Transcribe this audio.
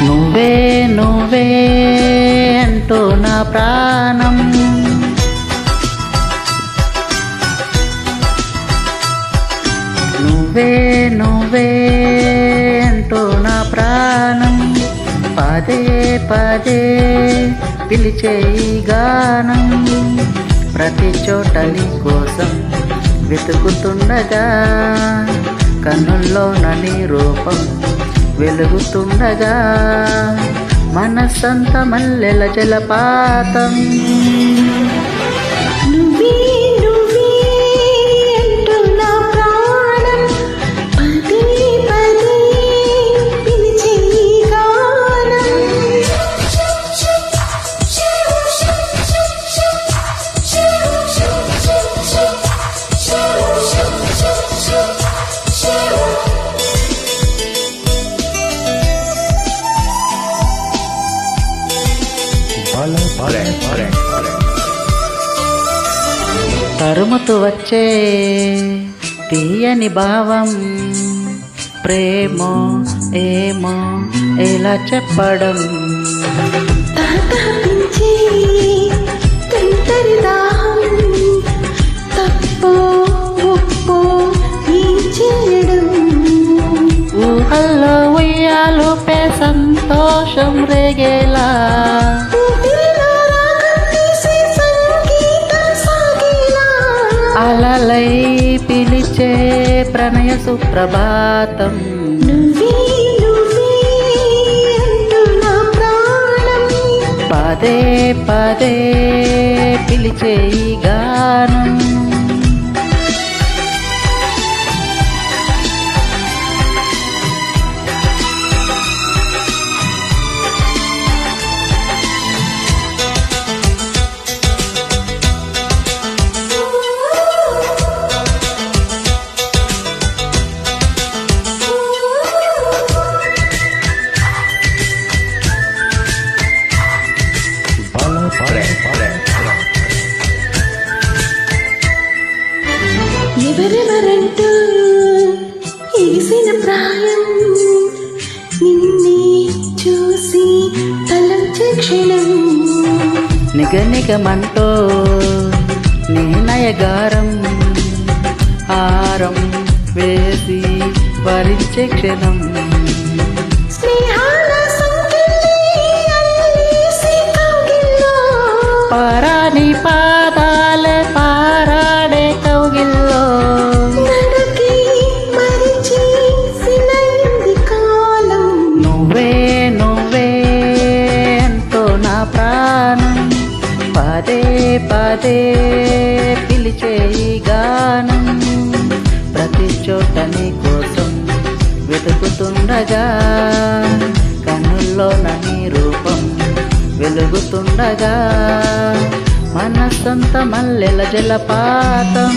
నువ్వే నువ్వే అంటూ నా ప్రాణం నువ్వే నువ్వే అంటూ నా ప్రాణం పదే పదే పిలిచే ఈ గానం ప్రతి చోట నీ కోసం వెతుకుతుండగా కన్నుల్లో నీ రూపం వెలుగుతుండగా మనసంత మల్లెల జలపాతం తరుముతూ వచ్చే తీయని భావం ప్రేమో ఏమో ఎలా చెప్పడం ఊహల్లో ఉయ్యాలుపే సంతోషం రేగేలా అలలై పిలిచే ప్రణయ సుప్రభాతం పదే పదే పిలిచే ఈ గానం ఎవరెవరంటూ ఎగిసిన ప్రాయం నిన్నే చూసి తలంచే క్షణం నిగనిగమంటూ నీ నయగారం హారం వేసి వరించే క్షణం పారాని పాదాలే పారాడే కౌగిల్లో నువ్వే నువ్వే ఎంతో నా ప్రాణం పదే పదే పిలిచే ఈ గానం ప్రతి చోట నీ కోసం వెతుకుతుండగా కన్నుల్లో నీ రూపం వెలుగుతుండగా మనసంత మల్లెల జలపాతం